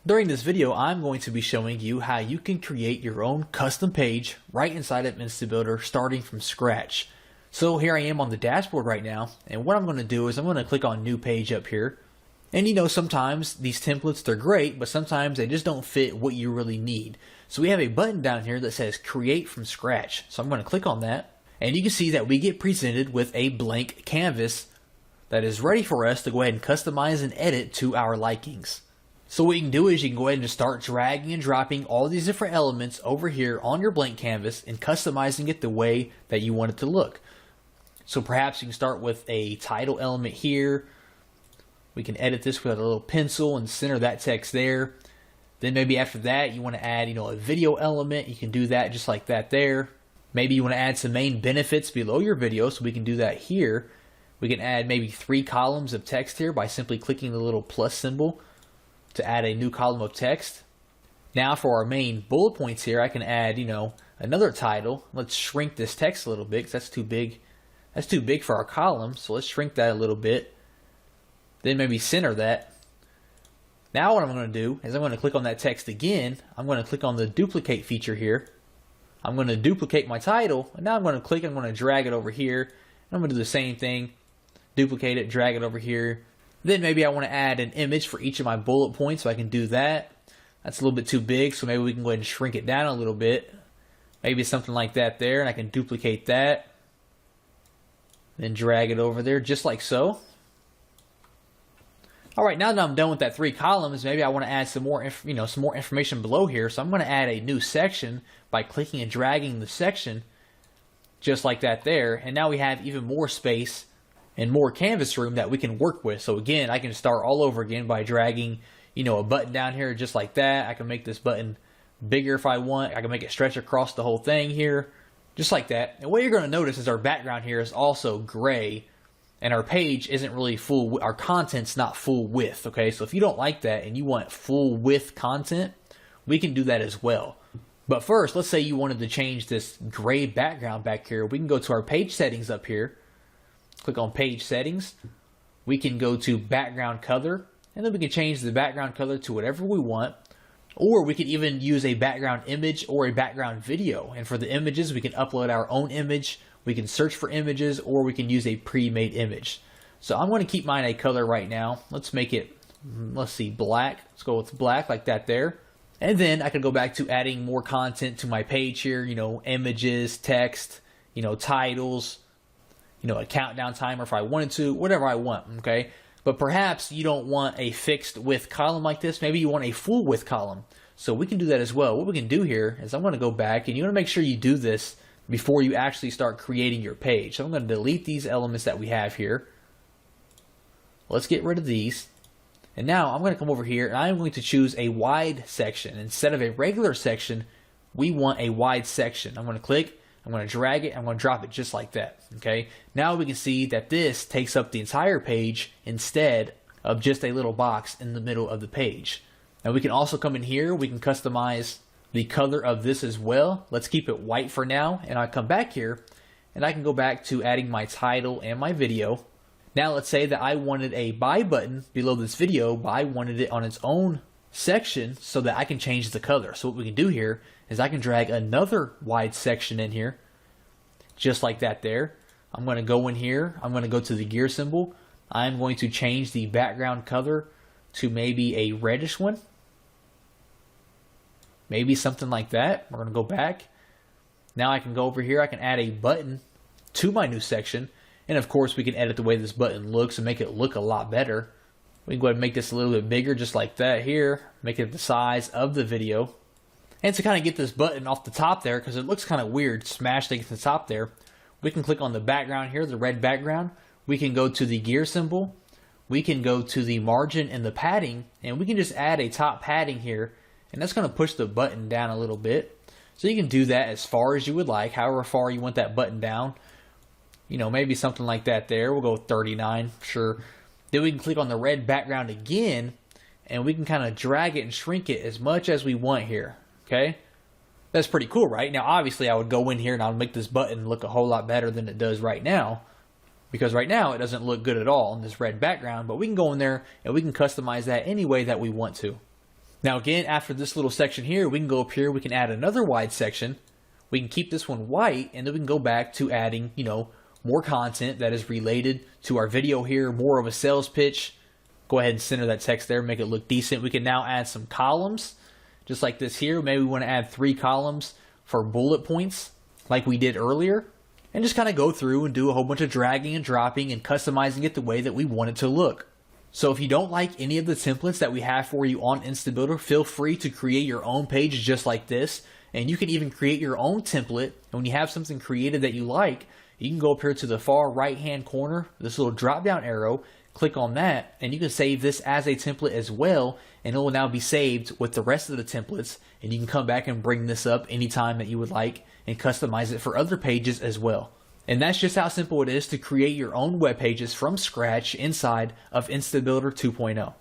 During this video, I'm going to be showing you how you can create your own custom page right inside of InstaBuilder starting from scratch. So here I am on the dashboard right now, and what I'm going to do is I'm going to click on new page up here. And you know, sometimes these templates, they're great, but sometimes they just don't fit what you really need. So we have a button down here that says create from scratch. So I'm going to click on that, and you can see that we get presented with a blank canvas that is ready for us to go ahead and customize and edit to our likings. So what you can do is you can go ahead and just start dragging and dropping all these different elements over here on your blank canvas and customizing it the way that you want it to look. So perhaps you can start with a title element here. We can edit this with a little pencil and center that text there. Then maybe after that you want to add, a video element. You can do that just like that there. Maybe you want to add some main benefits below your video, so we can do that here. We can add maybe 3 columns of text here by simply clicking the little plus symbol to add a new column of text. Now for our main bullet points here, I can add, another title. Let's shrink this text a little bit because that's too big. That's too big for our column, so let's shrink that a little bit. Then maybe center that. Now what I'm going to do is I'm going to click on that text again. I'm going to click on the duplicate feature here. I'm going to duplicate my title, and now I'm going to drag it over here. And I'm going to do the same thing. Duplicate it, drag it over here. Then maybe I want to add an image for each of my bullet points, so I can do that. That's a little bit too big, so maybe we can go ahead and shrink it down a little bit. Maybe something like that there, and I can duplicate that. Then drag it over there, just like so. Alright, now that I'm done with that 3 columns, maybe I want to add some more information below here. So I'm going to add a new section by clicking and dragging the section, just like that there. And now we have even more space and more canvas room that we can work with. So again, I can start all over again by dragging, a button down here just like that. I can make this button bigger if I want. I can make it stretch across the whole thing here, just like that. And what you're going to notice is our background here is also gray, and our page isn't really full. Our content's not full width. Okay, so if you don't like that and you want full width content, we can do that as well. But first, let's say you wanted to change this gray background back here. We can go to our page settings up here. Click on page settings. We can go to background color, and then we can change the background color to whatever we want. Or we could even use a background image or a background video. And for the images, we can upload our own image. We can search for images, or we can use a pre-made image. So I'm going to keep mine a color right now. Let's make it, black. Let's go with black like that there. And then I can go back to adding more content to my page here, images, text, titles, a countdown timer if I wanted to, whatever I want, okay? But perhaps you don't want a fixed width column like this. Maybe you want a full width column. So we can do that as well. What we can do here is I'm going to go back, and you want to make sure you do this before you actually start creating your page. So I'm going to delete these elements that we have here. Let's get rid of these. And now I'm going to come over here, and I'm going to choose a wide section. Instead of a regular section, we want a wide section. I'm going to click. I'm going to drag it, I'm going to drop it just like that, okay? Now we can see that this takes up the entire page instead of just a little box in the middle of the page. Now we can also come in here, we can customize the color of this as well. Let's keep it white for now, and I come back here, and I can go back to adding my title and my video. Now let's say that I wanted a buy button below this video, but I wanted it on its own section so that I can change the color. So what we can do here is I can drag another wide section in here, just like that there. I'm going to go in here, I'm going to go to the gear symbol. I'm going to change the background color to maybe a reddish one. Maybe something like that. We're going to go back. Now I can go over here, I can add a button to my new section. And of course we can edit the way this button looks and make it look a lot better. We can go ahead and make this a little bit bigger just like that here. Make it the size of the video. And to kind of get this button off the top there, because it looks kind of weird smashed against the top there, we can click on the background here, the red background. We can go to the gear symbol. We can go to the margin and the padding, and we can just add a top padding here, and that's going to push the button down a little bit. So you can do that as far as you would like, however far you want that button down. Maybe something like that there. We'll go with 39, sure. Then we can click on the red background again, and we can kind of drag it and shrink it as much as we want here. Okay, that's pretty cool, right? Now, obviously, I would go in here and I would make this button look a whole lot better than it does right now, because right now it doesn't look good at all in this red background, but we can go in there and we can customize that any way that we want to. Now again, after this little section here, we can go up here, we can add another wide section. We can keep this one white, and then we can go back to adding, more content that is related to our video here, more of a sales pitch. Go ahead and center that text there, make it look decent. We can now add some columns, just like this here. Maybe we want to add 3 columns for bullet points, like we did earlier, and just kind of go through and do a whole bunch of dragging and dropping and customizing it the way that we want it to look. So if you don't like any of the templates that we have for you on InstaBuilder, feel free to create your own page just like this. And you can even create your own template. And when you have something created that you like, you can go up here to the far right hand corner, this little drop down arrow, click on that, and you can save this as a template as well, and it will now be saved with the rest of the templates, and you can come back and bring this up anytime that you would like and customize it for other pages as well. And that's just how simple it is to create your own web pages from scratch inside of InstaBuilder 2.0.